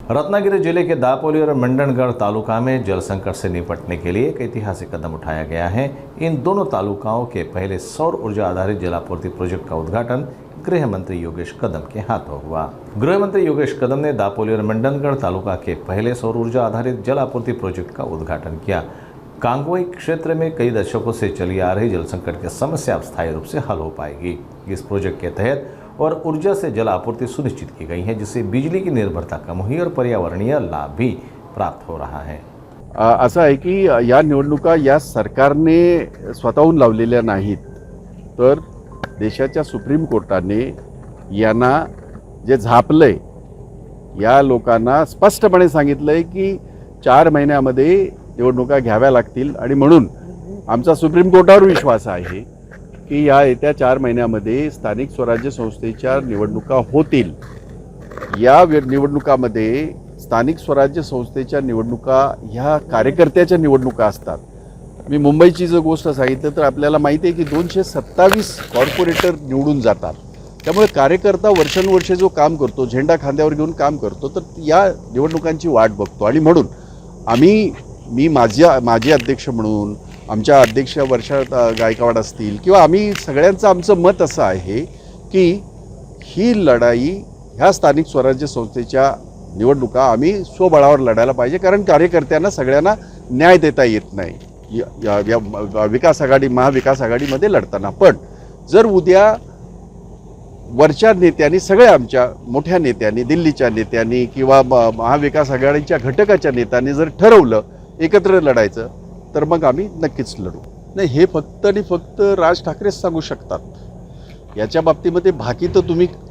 रत्नागिरी जिले के दापोली और मंडनगढ़ तालुका में जल संकट से निपटने के लिए एक ऐतिहासिक कदम उठाया गया है। इन दोनों तालुकाओं के पहले सौर ऊर्जा आधारित जलापूर्ति प्रोजेक्ट का उद्घाटन गृह मंत्री योगेश कदम के हाथों हुआ। गृह मंत्री योगेश कदम ने दापोली और मंडनगढ़ तालुका के पहले सौर ऊर्जा आधारित जलापूर्ति प्रोजेक्ट का उद्घाटन किया। कांगोई क्षेत्र में कई दशकों से चली आ रही जल संकट की समस्या अब स्थायी रूप से हल हो पाएगी। इस प्रोजेक्ट के तहत और ऊर्जा से जल आपूर्ति सुनिश्चित की गई है, जिससे बिजली की निर्भरता कम हुई और पर्यावरणीय लाभ भी प्राप्त हो रहा है। असं आहे की या निवडणुका या सरकारने स्वतःहून लावलेल्या नाहीत, तर देशाच्या सुप्रीम कोर्टाने यांना जे झापलंय या लोकांना स्पष्टपणे सांगितलंय की 4 महिन्यामध्ये निवडणुका घ्याव्या लागतील आणि म्हणून आमचा सुप्रीम कोर्टावर विश्वास आहे की या येत्या 4 महिन्यामध्ये स्थानिक स्वराज्य संस्थेच्या निवडणुका होतील। या निवडणुकामध्ये स्थानिक स्वराज्य संस्थेच्या निवडणुका ह्या कार्यकर्त्याच्या निवडणुका असतात। मी मुंबईची जर गोष्ट सांगितलं तर आपल्याला माहिती आहे की 227 कॉर्पोरेटर निवडून जातात। त्यामुळे कार्यकर्ता वर्षानुवर्षे जो काम करतो, झेंडा खांद्यावर घेऊन काम करतो, तर या निवडणुकांची वाट बघतो। आणि म्हणून मी माझे अध्यक्ष म्हणून, आमच्या अध्यक्ष वर्षा गायकवाड असतील किंवा आम्ही सगळ्यांचं आमचं मत असं आहे की ही लढाई ह्या स्थानिक स्वराज्य संस्थेच्या निवडणुका आम्ही स्वबळावर लढायला पाहिजे, कारण कार्यकर्त्यांना सगळ्यांना न्याय देता येत नाही या विकास आघाडी महाविकास आघाडीमध्ये लढताना। पण जर उद्या वरच्या नेत्यांनी, सगळ्या आमच्या मोठ्या नेत्यांनी, दिल्लीच्या नेत्यांनी किंवा महाविकास आघाडीच्या घटकाच्या नेत्यांनी जर ठरवलं एकत्र लढायचं, तर मग आम्ही नक्कीच लढू। नाही, हे फक्त आणि फक्त राज ठाकरेच सांगू शकतात। याच्या बाबतीमध्ये बाकी तर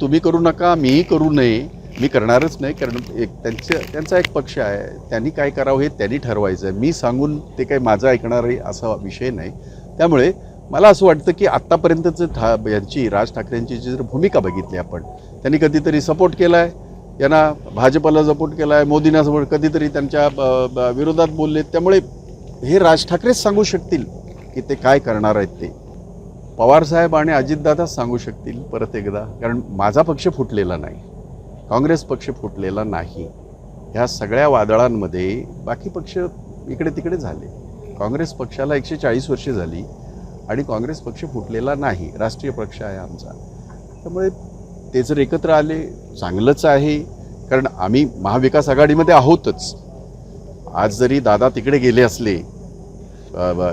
तुम्ही करू नका, मीही करू नये, मी करणारच नाही, कारण त्यांचा एक पक्ष आहे, त्यांनी काय करावं हे त्यांनी ठरवायचं। मी सांगून ते काही माझं ऐकणार आहे असा विषय नाही। त्यामुळे मला असं वाटतं की आत्तापर्यंतचं यांची राज ठाकरेंची जर भूमिका बघितली आपण, त्यांनी कधीतरी सपोर्ट केला आहे, यांना भाजपला सपोर्ट केला आहे, मोदींना सपोर्ट, कधीतरी त्यांच्या विरोधात बोलले। त्यामुळे हे राज ठाकरेच सांगू शकतील की ते काय करणार आहेत। ते पवार साहेब आणि अजितदादा सांगू शकतील परत एकदा, कारण माझा पक्ष फुटलेला नाही, काँग्रेस पक्ष फुटलेला नाही। ह्या सगळ्या वादळांमध्ये बाकी पक्ष इकडे तिकडे झाले। काँग्रेस पक्षाला 140 वर्षे झाली आणि काँग्रेस पक्ष फुटलेला नाही, राष्ट्रीय पक्ष आहे आमचा। त्यामुळे ते जर एकत्र आले चांगलंच आहे, कारण आम्ही महाविकास आघाडीमध्ये आहोतच। आज जरी दादा तिकडे गेले असले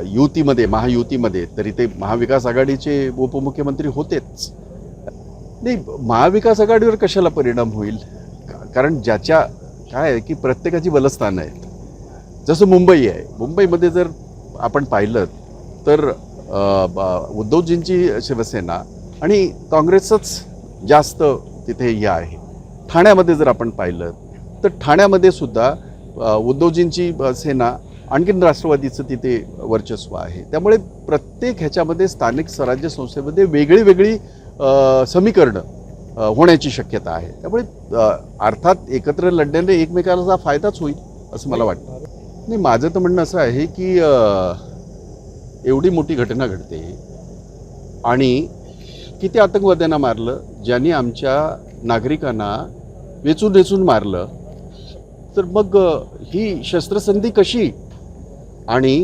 युतीमध्ये, महायुतीमध्ये, तरी ते महाविकास आघाडीचे उपमुख्यमंत्री होतेच। नाही, महाविकास आघाडीवर कशाला परिणाम होईल, कारण ज्याच्या काय आहे की प्रत्येकाची बलस्थानं आहेत। जसं मुंबई आहे, मुंबईमध्ये जर आपण पाहिलं तर उद्धवजींची शिवसेना आणि काँग्रेसच जास्त तिथे हे आहे। ठाण्यामध्ये जर आपण पाहिलं तर ठाण्यामध्ये सुद्धा उद्धवजींची सेना, आणखीन राष्ट्रवादीचं तिथे वर्चस्व आहे। त्यामुळे प्रत्येक ह्याच्यामध्ये स्थानिक स्वराज्य संस्थेमध्ये वेगळी समीकरणं होण्याची शक्यता आहे। त्यामुळे अर्थात एकत्र लढण्याने एकमेकांचा फायदाच होईल असं मला वाटतं। नाही, माझं तर म्हणणं असं आहे की एवढी मोठी घटना घडते आणि किती आतंकवाद्यांना मारलं, ज्यांनी आमच्या नागरिकांना वेचून मारलं, तर मग ही शस्त्रसंधी कशी? आणि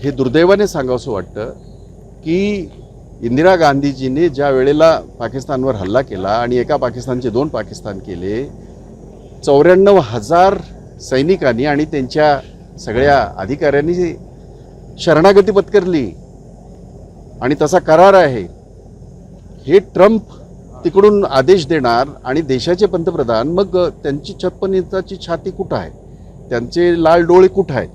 हे दुर्दैवाने सांगावंसं वाटतं की इंदिरा गांधीजीने ज्या वेळेला पाकिस्तानवर हल्ला केला आणि एका पाकिस्तानचे 2 पाकिस्तान केले, 94,000 सैनिकांनी आणि त्यांच्या सगळ्या अधिकाऱ्यांनी शरणागती पत्करली आणि तसा करार आहे। हे ट्रम्प तिकडून आदेश देणार आणि देशाचे पंतप्रधान, मग त्यांची 56 इंचाची छाती कुठं आहे, त्यांचे लाल डोळे कुठं आहेत?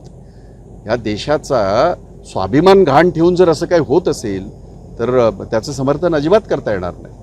या देशाचा स्वाभिमान घाण ठेवून जर असं काही होत असेल तर त्याचं समर्थन अजिबात करता येणार नाही।